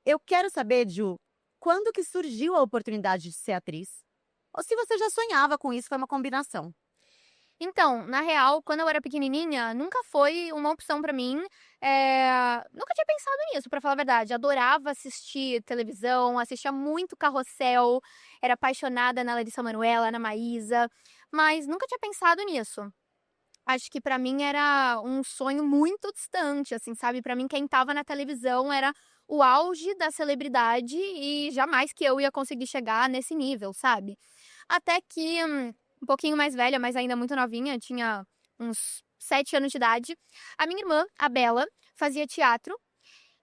Eu quero saber, Ju, quando que surgiu a oportunidade de ser atriz? Ou se você já sonhava com isso, foi uma combinação? Então, na real, quando eu era pequenininha, nunca foi uma opção pra mim, nunca tinha pensado nisso, pra falar a verdade. Adorava assistir televisão, assistia muito Carrossel, era apaixonada na Larissa Manoela, na Maísa, mas nunca tinha pensado nisso. Acho que pra mim era um sonho muito distante, assim, sabe. Pra mim quem estava na televisão era o auge da celebridade e jamais que eu ia conseguir chegar nesse nível, sabe. Até que, um pouquinho mais velha, mas ainda muito novinha, tinha uns 7 anos de idade, a minha irmã, a Bela, fazia teatro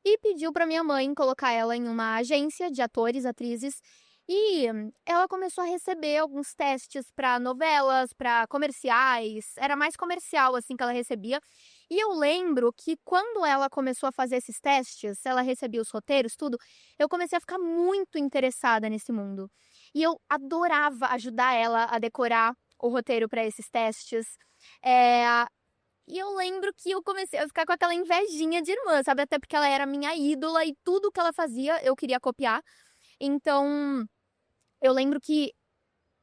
e pediu pra minha mãe colocar ela em uma agência de atores, atrizes, e ela começou a receber alguns testes pra novelas, pra comerciais, era mais comercial, assim, que ela recebia. E eu lembro que quando ela começou a fazer esses testes, ela recebia os roteiros, tudo, eu comecei a ficar muito interessada nesse mundo. E eu adorava ajudar ela a decorar o roteiro pra esses testes. Eh, e eu lembro que eu comecei a ficar com aquela invejinha de irmã, sabe, até porque ela era minha ídola e tudo que ela fazia eu queria copiar. Então, eu lembro que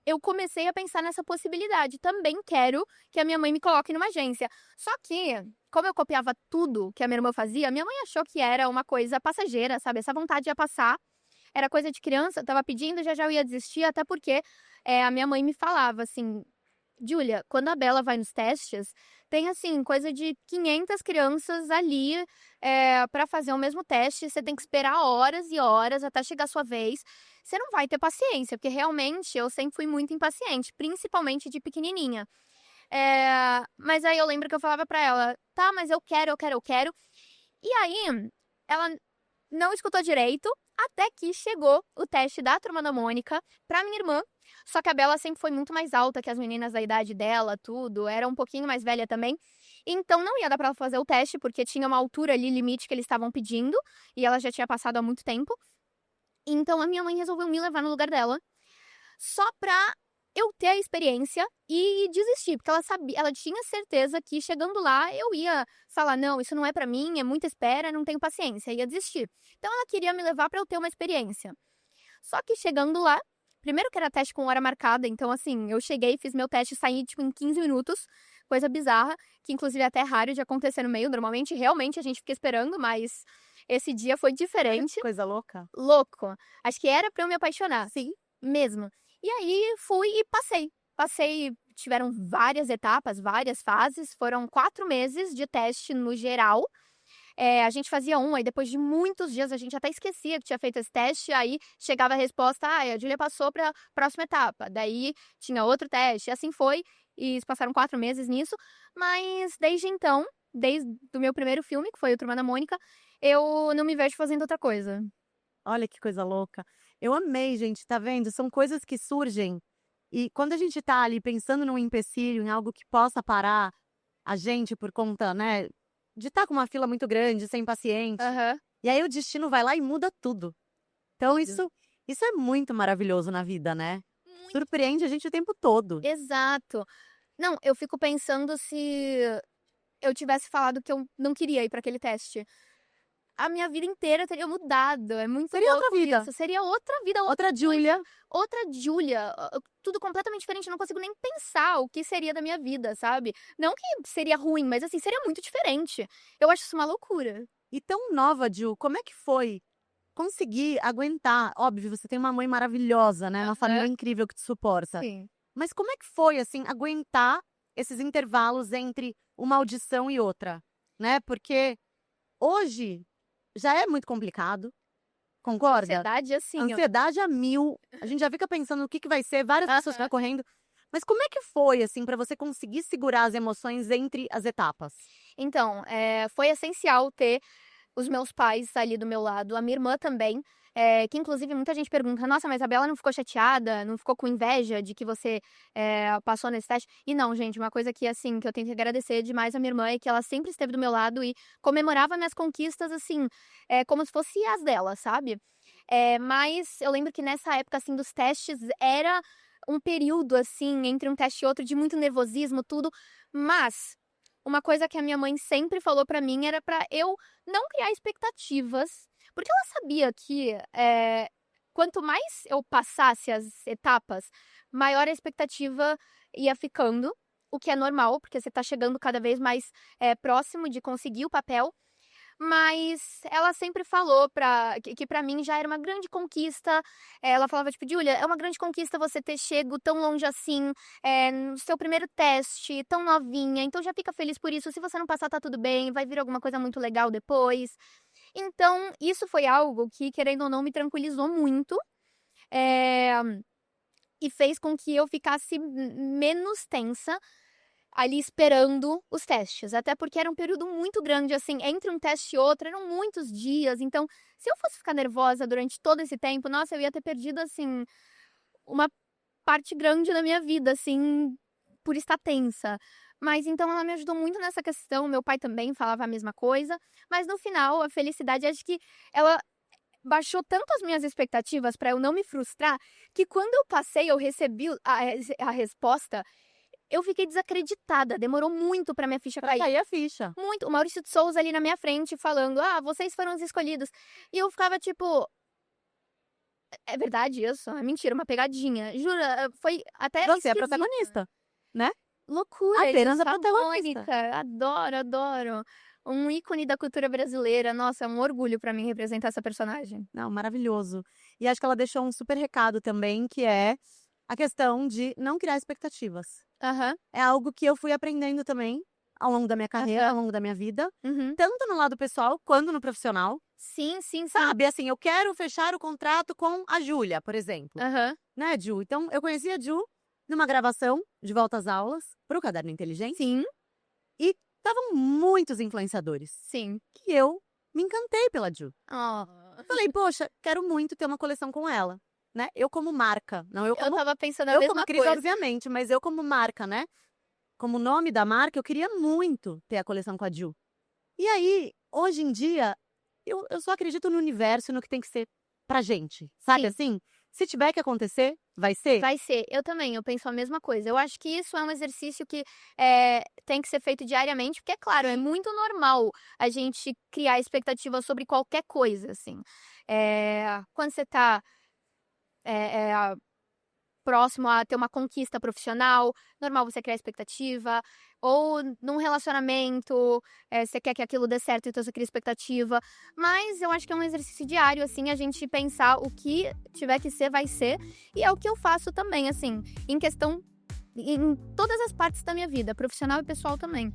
eu comecei a pensar nessa possibilidade, também quero que a minha mãe me coloque numa agência. Só que, como eu copiava tudo que a minha irmã fazia, minha mãe achou que era uma coisa passageira, sabe, essa vontade ia passar, era coisa de criança, estava pedindo, já já eu ia desistir, até porque, a minha mãe me falava assim: Júlia, quando a Bela vai nos testes, tem assim, coisa de 500 crianças ali, pra fazer o mesmo teste, você tem que esperar horas e horas até chegar a sua vez. Você não vai ter paciência, porque realmente eu sempre fui muito impaciente, principalmente de pequenininha. Mas aí eu lembro que eu falava pra ela: "Tá, mas eu quero, eu quero, eu quero". E aí, ela não escutou direito, até que chegou o teste da Turma da Mônica pra minha irmã, só que a Bela sempre foi muito mais alta que as meninas da idade dela, tudo, era um pouquinho mais velha também, então não ia dar pra ela fazer o teste, porque tinha uma altura ali, limite que eles estavam pedindo, e ela já tinha passado há muito tempo. Então a minha mãe resolveu me levar no lugar dela, só pra eu ter a experiência e desistir, porque ela tinha certeza que chegando lá eu ia falar: "Não, isso não é pra mim, é muita espera, não tenho paciência", ia desistir. Então ela queria me levar pra eu ter uma experiência. Só que chegando lá, primeiro que era teste com hora marcada, então assim, eu cheguei, fiz meu teste e saí, tipo, em 15 minutos, coisa bizarra, que inclusive é até raro de acontecer no meio, normalmente realmente a gente fica esperando, mas esse dia foi Olha que diferente. coisa louca. Louco. Acho que era pra eu me apaixonar. Sim. Mesmo. E aí fui e passei. Passei, tiveram várias etapas, várias fases, foram 4 meses de teste no geral. A gente fazia um, aí depois de muitos dias a gente até esquecia que tinha feito esse teste, aí chegava a resposta: "Ah, a Júlia passou pra próxima etapa", daí tinha outro teste, e assim foi, e se passaram 4 meses nisso, mas desde então, desde o meu primeiro filme, que foi o Turma da Mônica, eu não me vejo fazendo outra coisa. Olha que coisa louca. Eu amei, gente, tá vendo? São coisas que surgem e quando a gente tá ali pensando num empecilho, em algo que possa parar a gente por conta, né, de estar com uma fila muito grande, ser impaciente, Aham. e aí o destino vai lá e muda tudo. Então isso é muito maravilhoso na vida, né. Muito. Surpreende a gente o tempo todo. Exato. Não, eu fico pensando se eu tivesse falado que eu não queria ir pra aquele teste, a minha vida inteira teria mudado, é muito Seria outra louco vida, isso, seria outra vida, outra outra coisa, Giulia. outra Júlia, tudo completamente diferente, eu não consigo nem pensar o que seria da minha vida, sabe. Não que seria ruim, mas assim, seria muito diferente. Eu acho isso uma loucura. E tão nova, Ju, como é que foi conseguir aguentar? Óbvio, você tem uma mãe maravilhosa, né, uma família Aham. incrível que te suporta. Sim. Mas como é que foi, assim, aguentar esses intervalos entre uma audição e outra, né, porque hoje já é muito complicado, concorda? Ansiedade assim, ó. Ansiedade a mil, a gente já fica pensando no que vai ser, várias pessoas ficam Aham. correndo. Mas como é que foi, assim, pra você conseguir segurar as emoções entre as etapas? Então, foi essencial ter os meus pais ali do meu lado, a minha irmã também, que inclusive muita gente pergunta: "Nossa, mas a Bela não ficou chateada, não ficou com inveja de que você, passou nesse teste?" E não, gente, uma coisa que, assim, que eu tenho que agradecer demais a minha irmã é que ela sempre esteve do meu lado e comemorava minhas conquistas, assim, como se fosse as dela, sabe. Mas eu lembro que nessa época, assim, dos testes era um período, assim, entre um teste e outro de muito nervosismo, tudo, mas uma coisa que a minha mãe sempre falou pra mim era pra eu não criar expectativas, Porque ela sabia que quanto mais eu passasse as etapas, maior a expectativa ia ficando, o que é normal, porque você tá chegando cada vez mais próximo de conseguir o papel. Mas ela sempre falou que pra mim já era uma grande conquista. Ela falava, tipo, Júlia, é uma grande conquista você ter chego tão longe assim, no seu primeiro teste, tão novinha. Então já fica feliz por isso. Se você não passar, tá tudo bem, vai vir alguma coisa muito legal depois. Então, isso foi algo que, querendo ou não, me tranquilizou muito. eh, e fez com que eu ficasse menos tensa ali esperando os testes. Até porque era um período muito grande, assim, entre um teste e outro, eram muitos dias. Então, se eu fosse ficar nervosa durante todo esse tempo, nossa, eu ia ter perdido, assim, uma parte grande da minha vida, assim, por estar tensa. Mas então ela me ajudou muito nessa questão. Meu pai também falava a mesma coisa. Mas no final, a felicidade, acho que ela baixou tanto as minhas expectativas para eu não me frustrar, que quando eu passei, eu recebi a resposta, eu fiquei desacreditada, demorou muito pra minha ficha Pra cair. cair a ficha. Muito. O Maurício de Souza ali na minha frente falando: "Ah, vocês foram os escolhidos". E eu ficava tipo: "É verdade isso? É mentira, uma pegadinha". Jura, foi até Você é a esquisito. protagonista, né? Loucura, Apenas a protagonista. histriônica. Adoro, adoro. Um ícone da cultura brasileira. Nossa, é um orgulho pra mim representar essa personagem. Não, maravilhoso. E acho que ela deixou um super recado também, que é a questão de não criar expectativas. Aham. É algo que eu fui aprendendo também ao longo da minha carreira, ao Aham. longo da minha vida, Uhum. tanto no lado pessoal quanto no profissional. Sim, sim, sim. Sabe, assim, eu quero fechar o contrato com a Júlia, por exemplo, Aham. né, Ju? Então, eu conheci a Ju numa gravação de Volta às Aulas para o Caderno Inteligente Sim, e estavam muitos influenciadores. sim. E eu me encantei pela Ju. Oh. Falei, poxa, quero muito ter uma coleção com ela, né? Eu como marca, não eu Eu como estava pensando a eu como mesma Cris, coisa. obviamente, mas eu como marca, né? Como nome da marca, eu queria muito ter a coleção com a Ju. E aí, hoje em dia, eu só acredito no universo, no que tem que ser pra gente, sabe Sim. assim? Se tiver que acontecer, vai ser. Vai ser. Eu também, eu penso a mesma coisa. Eu acho que isso é um exercício que tem que ser feito diariamente, porque, é claro, é muito normal a gente criar expectativa sobre qualquer coisa, assim. Quando você tá próximo a ter uma conquista profissional, normal você criar expectativa. Ou num relacionamento, você quer que aquilo dê certo, então você cria expectativa. Mas eu acho que é um exercício diário, assim, a gente pensar o que tiver que ser, vai ser. E é o que eu faço também, assim, em todas as partes da minha vida, profissional e pessoal também.